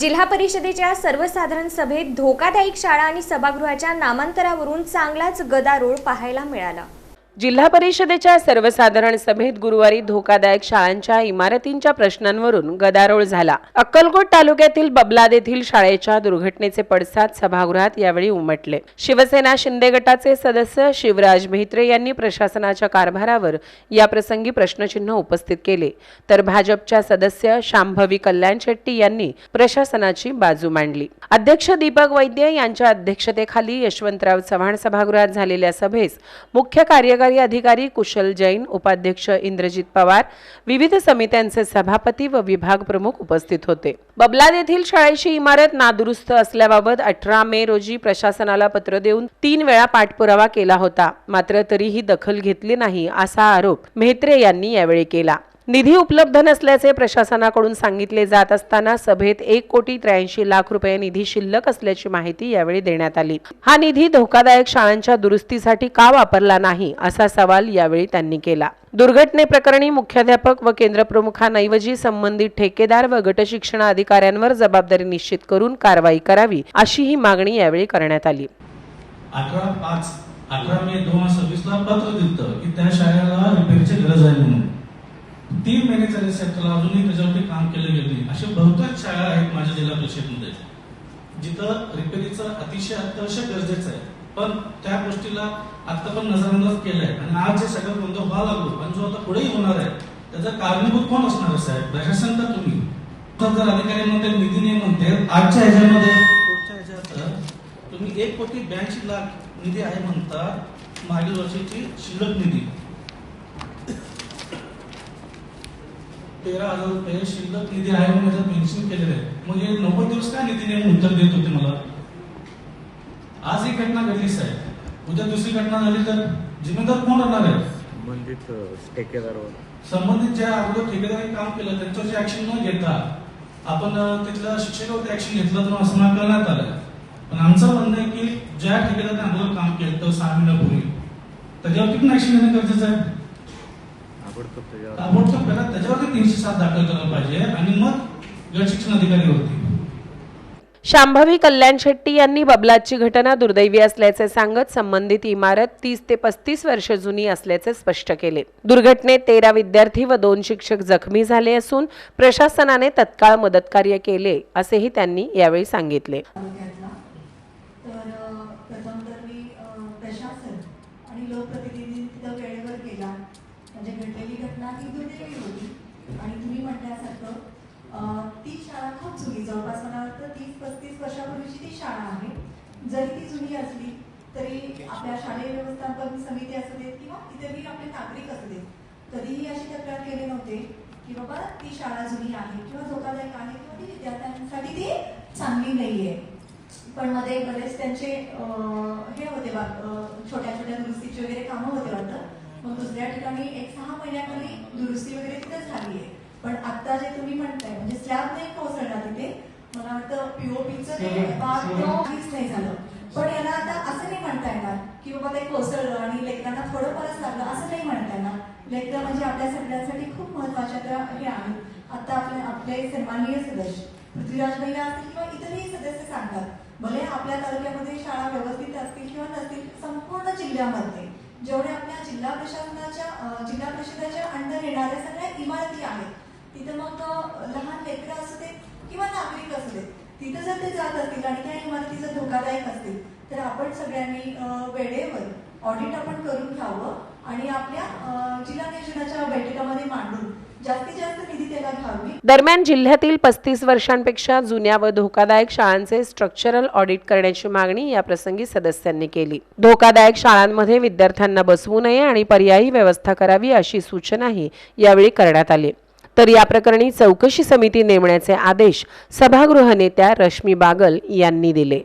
जिल्हा परिषदेच्या सर्वसाधारण सभेत धोकादायक शाळा आणि सभागृहाच्या नामांतरावरून चांगलाच गदारोळ पाहायला मिळाला। जिल्हा परिषदेच्या सर्वसाधारण सभेत गुरुवारी धोकादायक शाळांच्या इमारतींच्या प्रश्नांवरून गदारोळ झाला। अक्कलकोट तालुक्यातील बबलाद येथील शाळेच्या दुर्घटनेचे पडसाद सभागृहात यावेळी उमटले। शिवसेना शिंदे गटाचे सदस्य शिवराज मेहत्रे यांनी प्रशासनाच्या कारभारावर या प्रसंगी प्रश्नचिन्ह उपस्थित केले, तर भाजपच्या सदस्य शांभवी कल्याण शेट्टी यांनी प्रशासनाची बाजू मांडली। अध्यक्ष दीपक वैद्य यांच्या अध्यक्षतेखाली यशवंतराव चव्हाण सभागृहात झालेल्या सभेस मुख्य कार्यकारी अधिकारी कुशल जैन, उपाध्यक्ष इंद्रजित पवार, विविध समित्यांचे सभापती व विभाग प्रमुख उपस्थित होते। बबलाद येथील शाळेची इमारत नादुरुस्त असल्याबाबत 18 मे रोजी प्रशासनाला पत्र देऊन 3 वेळा पाठपुरावा केला होता, मात्र तरीही दखल घेतली नाही असा आरोप मेहत्रे यांनी यावेळी केला। निधी उपलब्ध नसल्याचे प्रशासनाकडून सांगितले जात असताना सभेत 1,83,00,000 रुपये निधी शिल्लक असल्याची माहिती यावेळी देण्यात आली। हा निधी धोकादायक शाळांच्या दुरुस्तीसाठी का वापरला नाही असा सवाल यावेळी त्यांनी केला। दुर्घटनेप्रकरणी मुख्याध्यापक व केंद्रप्रमुखांऐवजी संबंधित ठेकेदार व गट शिक्षण अधिकाऱ्यांवर जबाबदारी निश्चित करून कारवाई करावी अशी ही मागणी यावेळी करण्यात आली। 18 मे 2026 ला पत्र दिलं की त्या शाळेला रिपेअरची गरज आहे म्हणून 3 महिने झाले साहेब, त्याला अजूनही त्याच्यावरती काम केलं गेले। अशा बहुतेक शाळा आहेत माझ्या जिल्हा परिषदेमध्ये जिथं रिपेअरीचं अतिशय अत्यावश्यक गरजेचं आहे, पण त्या गोष्टीला आता पण नजरअंदाज केलाय आणि आज जे सगळं गोंधळ व्हायला लागलो आणि जो आता पुढेही होणार आहे त्याचा कारणीभूत कोण असणार आहे साहेब? प्रशासन का तुम्ही? जर अधिकारी म्हणते निधी नाही म्हणते, आजच्या ह्याच्यामध्ये पुढच्या ह्याच्यात तुम्ही 1,82,00,000 निधी आहे म्हणता, मागील वर्षीची शिल्लक निधी 13,000 रुपये शिल्लक निधी आहे म्हणून याच्यात मेन्शन केलेलं आहे। मग हे 90 दिवस काय निधी नेमून उत्तर देत होते मला? आज ही घटना घडली साहेब, उद्या दुसरी घटना झाली तर जिम्मेदार कोण राहणार आहे? संबंधित ठेकेदार, संबंधित ज्या अगोदर ठेकेदारांनी काम केलं त्यांच्यावरची ऍक्शन न घेता आपण तिथल्या शिक्षकावरती ऍक्शन घेतलं तर असं मला करण्यात आलं। पण आमचं म्हणणं आहे की ज्या ठेकेदाराने अगोदर काम केलं तर 6 महिन्यापूर्वी त्याच्यावरती पण ऍक्शन घेणं गरजेचं आहे। ताबडतोब त्याच्यावरती 307 दाखल करायला पाहिजे आणि मग गट शिक्षण अधिकारीवरती। शांभवी कल्याण शेट्टी यांनी बबलादची घटना दुर्दैवी असल्याचे सांगत संबंधित इमारत 30 ते 35 वर्ष जुनी असल्याचे स्पष्ट केले। दुर्घटनेत 13 विद्यार्थी व 2 शिक्षक जखमी झाले असून प्रशासनाने तत्काळ मदतकार्य केले असेही त्यांनी यावेळी सांगितले। म्हणजे घडलेली घटना ही दुर्दैवी होती आणि तुम्ही म्हटल्यासारखं ती शाळा खूप जुनी, जवळपास मला वाटतं 30-35 वर्षापूर्वीची ती शाळा आहे। जरी ती जुनी असली तरी आपल्या शालेय व्यवस्थापन समिती असू देत किंवा इतरही आपले नागरिक असू देत कधीही अशी तक्रार केली नव्हते की बाबा ती शाळा जुनी आहे किंवा धोकादायक आहे किंवा ती विद्यार्थ्यांसाठी ती चांगली नाहीये। पण मध्ये बरेच त्यांचे हे होते छोट्या छोट्या दुरुस्तीची वगैरे कामं होते वाटतं। मग दुसऱ्या ठिकाणी 6 महिन्याखाली दुरुस्ती वगैरे तिथे झाली आहे। पण आता जे तुम्ही म्हणताय म्हणजे स्लॅब नाही कोसळला तिथे, मला वाटतं पीओपीचं काहीच नाही झालं। पण याला आता असं नाही म्हणता येणार की बाबा ते कोसळलं आणि लेकरांना थोडंफारच लागलं असं नाही म्हणता येणार। लेकरं म्हणजे आपल्या सगळ्यांसाठी खूप महत्वाच्या त्या हे आहेत। आता आपले सन्माननीय सदस्य पृथ्वीराज भैया असतील किंवा इतरही सदस्य सांगतात, भले आपल्या तालुक्यामध्ये शाळा व्यवस्थित असतील किंवा नसतील, संपूर्ण जिल्ह्यामध्ये जेवढे आपल्या जिल्हा परिषदेच्या अंडर येणाऱ्या सगळ्या इमारती आहेत तिथं मग लहान लेकरं असू देत किंवा नागरिक असू देत, तिथं जर ते जात असतील आणि त्या इमारती जर धोकादायक असतील तर आपण सगळ्यांनी वेळेवर ऑडिट आपण करून घ्यावं आणि आपल्या जिल्हा नियोजनाच्या बैठकामध्ये मांडून जास्तीत जास्त निधी त्याला घ्यावी। दरम्यान जिल्ह्यातील 35 वर्षांपेक्षा जुन्या व धोकादायक शाळांचे स्ट्रक्चरल ऑडिट करण्याची मागणी या प्रसंगी सदस्यांनी केली। धोकादायक शाळांमध्ये विद्यार्थ्यांना बसवू नये आणि पर्यायी व्यवस्था करावी अशी सूचनाही यावेळी करण्यात आली। तर या प्रकरणी चौकशी समिती नेमण्याचे आदेश सभागृह नेत्या रश्मी बागल यांनी दिले।